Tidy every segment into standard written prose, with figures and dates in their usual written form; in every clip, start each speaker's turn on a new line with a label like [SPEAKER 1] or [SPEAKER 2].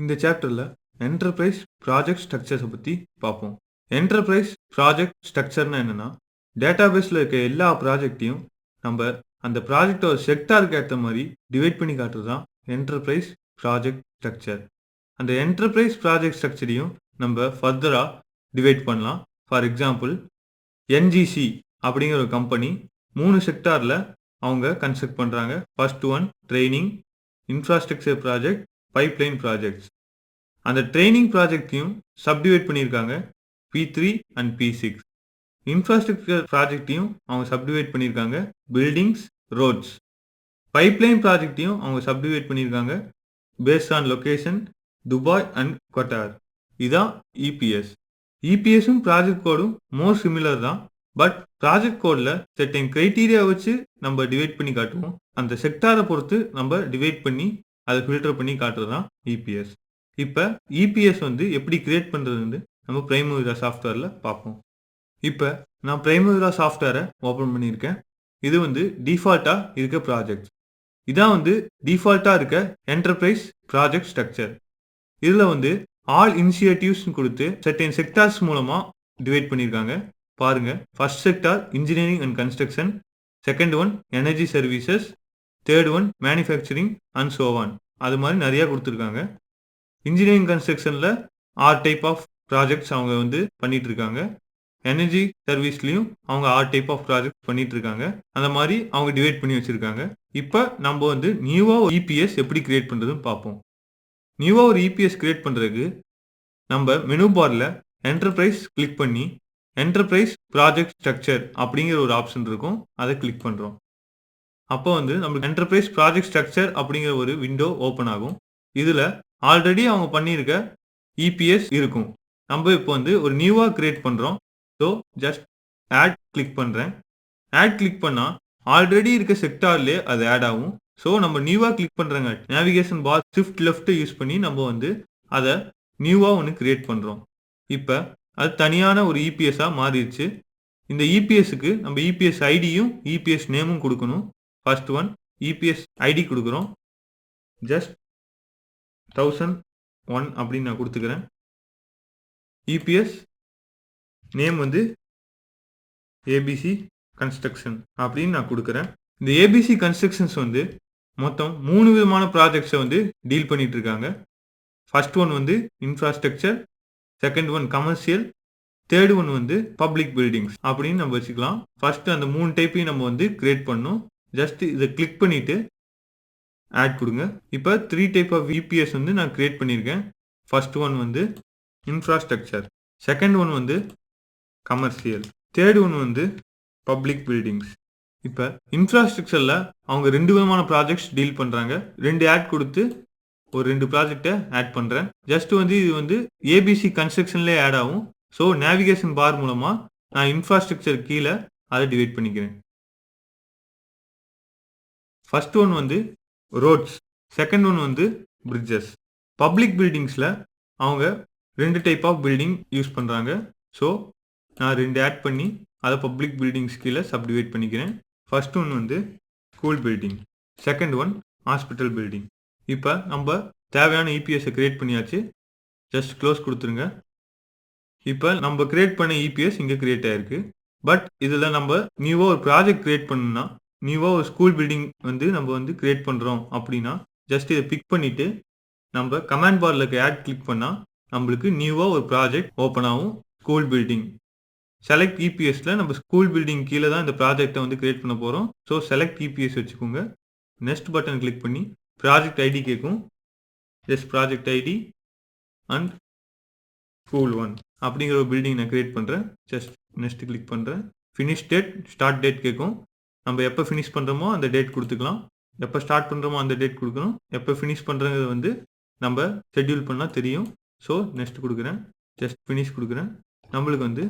[SPEAKER 1] இந்த சாப்டர்ல enterprise project ஸ்ட்ரக்சர்ஸை பற்றி பார்ப்போம். என்டர்பிரைஸ் ப்ராஜெக்ட் ஸ்ட்ரக்சர்னா என்னன்னா, டேட்டாபேஸில் இருக்க எல்லா ப்ராஜெக்டையும் நம்ம அந்த ப்ராஜெக்டோட செக்டாருக்கு ஏற்ற மாதிரி டிவைட் பண்ணி காட்டுறது தான் என்டர்பிரைஸ் ப்ராஜெக்ட் ஸ்ட்ரக்சர். அந்த என்டர்பிரைஸ் ப்ராஜெக்ட் ஸ்ட்ரக்சரையும் நம்ம ஃபர்தராக டிவைட் பண்ணலாம். ஃபார் எக்ஸாம்பிள், என்ஜிசி அப்படிங்கிற ஒரு கம்பெனி 3 செக்டாரில் அவங்க கன்ஸ்ட்ரக்ட் பண்ணுறாங்க. First one training, infrastructure project, pipeline projects. அந்த ட்ரைனிங் ப்ராஜெக்டையும் சப்டிவைட் பண்ணியிருக்காங்க P3 அண்ட் P6. இன்ஃப்ராஸ்ட்ரக்சர் ப்ராஜெக்டையும் அவங்க சப்டிவைட் பண்ணியிருக்காங்க பில்டிங்ஸ், ரோட்ஸ். பைப்லைன் ப்ராஜெக்டையும் அவங்க சப்டிவைட் பண்ணியிருக்காங்க based on location, Dubai and Qatar. இதுதான் இபிஎஸ். இபிஎஸும் ப்ராஜெக்ட் கோடும் மோர் சிமிலர் தான். பட் ப்ராஜெக்ட் கோடில் செர்டைன் கிரைட்டீரியா வச்சு நம்ம டிவைட் பண்ணி காட்டுவோம். அந்த செக்டாரை பொறுத்து நம்ம டிவைட் பண்ணி அதை ஃபில்டர் பண்ணி காட்டுறது தான் இபிஎஸ். இப்போ இபிஎஸ் எப்படி கிரியேட் பண்ணுறதுன்னு நம்ம பிரைமோவிரா சாஃப்ட்வேரில் பார்ப்போம். இப்போ நான் பிரைமோவிரா சாஃப்ட்வேரை ஓப்பன் பண்ணியிருக்கேன். இது டிஃபால்ட்டாக இருக்க ப்ராஜெக்ட். இதான் டிஃபால்ட்டாக இருக்க என்டர்பிரைஸ் ப்ராஜெக்ட் ஸ்ட்ரக்சர். இதில் ஆல் இனிஷியேட்டிவ்ஸ் கொடுத்து செர்டைன் செக்டார்ஸ் மூலமாக டிவைட் பண்ணியிருக்காங்க. பாருங்க, first sector engineering and construction, second one energy services, third one manufacturing and so on. அது மாதிரி நிறையா கொடுத்துருக்காங்க. இன்ஜினியரிங் கன்ஸ்ட்ரக்ஷனில் 6 டைப் ஆஃப் ப்ராஜெக்ட்ஸ் அவங்க பண்ணிட்டு இருக்காங்க. எனர்ஜி சர்வீஸ்லையும் அவங்க 6 டைப் ஆஃப் ப்ராஜெக்ட் பண்ணிட்டு இருக்காங்க. அந்த மாதிரி அவங்க டிவைட் பண்ணி வச்சிருக்காங்க. இப்போ நம்ம நியூவாக ஒரு இபிஎஸ் எப்படி கிரியேட் பண்ணுறதுன்னு பார்ப்போம். நியூவாக ஒரு இபிஎஸ் கிரியேட் பண்ணுறதுக்கு நம்ம மெனு பாரில் என்டர்பிரைஸ் கிளிக் பண்ணி என்டர்பிரைஸ் ப்ராஜெக்ட் ஸ்ட்ரக்சர் அப்படிங்கிற ஒரு ஆப்ஷன் இருக்கும். அதை கிளிக் பண்ணுறோம். அப்போ நம்மளுக்கு என்டர்பிரைஸ் ப்ராஜெக்ட் ஸ்ட்ரக்சர் அப்படிங்கிற ஒரு விண்டோ ஓப்பன் ஆகும். இதில் ஆல்ரெடி அவங்க பண்ணியிருக்க இபிஎஸ் இருக்கும். நம்ம இப்போ ஒரு நியூவாக கிரியேட் பண்ணுறோம். ஸோ ஜஸ்ட் ஆட் கிளிக் பண்ணுறேன். ஆட் கிளிக் பண்ணால் ஆல்ரெடி இருக்க செக்டார்லேயே அது ஆட் ஆகும். ஸோ நம்ம நியூவாக கிளிக் பண்ணுறங்க navigation bar shift left use பண்ணி நம்ம அதை நியூவாக கிரியேட் பண்ணுறோம். இப்போ அது தனியான ஒரு இபிஎஸ்ஸாக மாறிடுச்சு. இந்த இபிஎஸ்க்கு நம்ம இபிஎஸ் ஐடியும் இபிஎஸ் நேமும் கொடுக்கணும். ஃபர்ஸ்ட் ஒன் இபிஎஸ் ஐடி கொடுக்குறோம். ஜஸ்ட் 1001 அப்படின்னு நான் கொடுத்துக்கிறேன். இபிஎஸ் நேம் ஏபிசி கன்ஸ்ட்ரக்ஷன் அப்படின்னு நான் கொடுக்குறேன். இந்த ஏபிசி கன்ஸ்ட்ரக்ஷன்ஸ் மொத்தம் 3 விதமான ப்ராஜெக்ட்ஸை டீல் பண்ணிட்டு இருக்காங்க. First one infrastructure, second one commercial, third one public buildings அப்படின்னு நம்ம வச்சுக்கலாம். ஃபர்ஸ்ட் அந்த 3 டைப்பையும் நம்ம கிரியேட் பண்ணணும். ஜஸ்ட் இதை கிளிக் பண்ணிட்டு ஆட் கொடுங்க. இப்போ 3 டைப் ஆஃப் இபிஎஸ் நான் கிரியேட் பண்ணியிருக்கேன். First one infrastructure, second one commercial, third one public buildings. இப்போ இன்ஃப்ராஸ்ட்ரக்சரில் அவங்க 2 விதமான ப்ராஜெக்ட்ஸ் டீல் பண்ணுறாங்க. 2 ஆட் கொடுத்து ஒரு 2 ப்ராஜெக்டை ஆட் பண்ணுறேன். ஜஸ்ட் இது ஏபிசி கன்ஸ்ட்ரக்ஷன்லேயே ஆட் ஆகும். ஸோ நேவிகேஷன் பார் மூலமாக நான் இன்ஃப்ராஸ்ட்ரக்சர் கீழே அதை டிவைட் பண்ணிக்கிறேன். First one roads, second one bridges. Public பில்டிங்ஸில் அவங்க 2 டைப் ஆஃப் பில்டிங் யூஸ் பண்ணுறாங்க. ஸோ நான் 2 ஆட் பண்ணி அதை பப்ளிக் பில்டிங்ஸ் கீழே சப்டிவைட் பண்ணிக்கிறேன். First one school building, second one hospital building. இப்போ நம்ம தேவையான இபிஎஸ்ஸை கிரியேட் பண்ணியாச்சு. ஜஸ்ட் க்ளோஸ் கொடுத்துருங்க. இப்போ நம்ம கிரியேட் பண்ண இபிஎஸ் இங்கே கிரியேட் ஆகிருக்கு. பட் இதில் நம்ம நியூவாக ஒரு ப்ராஜெக்ட் கிரியேட் பண்ணணும்னா, நியூவாக ஒரு ஸ்கூல் பில்டிங் நம்ம கிரியேட் பண்ணுறோம் அப்படின்னா, ஜஸ்ட் இதை பிக் பண்ணிவிட்டு நம்ம கமாண்ட் பாரில் இருக்க ஆட் கிளிக் பண்ணால் நம்மளுக்கு நியூவாக ஒரு ப்ராஜெக்ட் ஓப்பன் ஆகும். ஸ்கூல் பில்டிங் செலக்ட் இபிஎஸ்ல நம்ம ஸ்கூல் பில்டிங் கீழே தான் இந்த ப்ராஜெக்டை கிரியேட் பண்ண போகிறோம். ஸோ செலக்ட் இபிஎஸ் வச்சுக்கோங்க. நெக்ஸ்ட் பட்டன் கிளிக் பண்ணி ப்ராஜெக்ட் ஐடி கேட்கும். எஸ் ப்ராஜெக்ட் ஐடி அண்ட் ஸ்கூல் 1 அப்படிங்கிற ஒரு பில்டிங் நான் கிரியேட் பண்ணுறேன். ஜஸ்ட் நெக்ஸ்ட் கிளிக் பண்ணுறேன். ஃபினிஷ் டேட், ஸ்டார்ட் டேட் கேட்கும். நம்ம எப்போ ஃபினிஷ் பண்ணுறோமோ அந்த டேட் கொடுத்துக்கலாம். எப்போ ஸ்டார்ட் பண்ணுறோமோ அந்த டேட் கொடுக்கணும். எப்போ ஃபினிஷ் பண்ணுறது நம்ம ஷெட்யூல் பண்ணால் தெரியும். ஸோ நெக்ஸ்ட் கொடுக்குறேன். ஜஸ்ட் ஃபினிஷ் கொடுக்குறேன். நம்மளுக்கு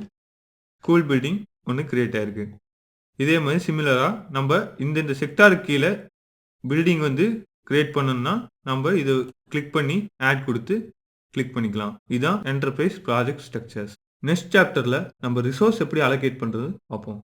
[SPEAKER 1] ஸ்கூல் பில்டிங் ஒன்று கிரியேட் ஆகிருக்கு. இதே மாதிரி சிமிலராக நம்ம இந்த செக்டாருக்கு கீழே பில்டிங் கிரியேட் பண்ணணும்னா நம்ம இதை கிளிக் பண்ணி ஆட் கொடுத்து கிளிக் பண்ணிக்கலாம். இதுதான் என்டர்பிரைஸ் ப்ராஜெக்ட் ஸ்ட்ரக்சர்ஸ். நெக்ஸ்ட் சாப்டரில் நம்ம ரிசோர்ஸ் எப்படி அலோகேட் பண்ணுறது பார்ப்போம்.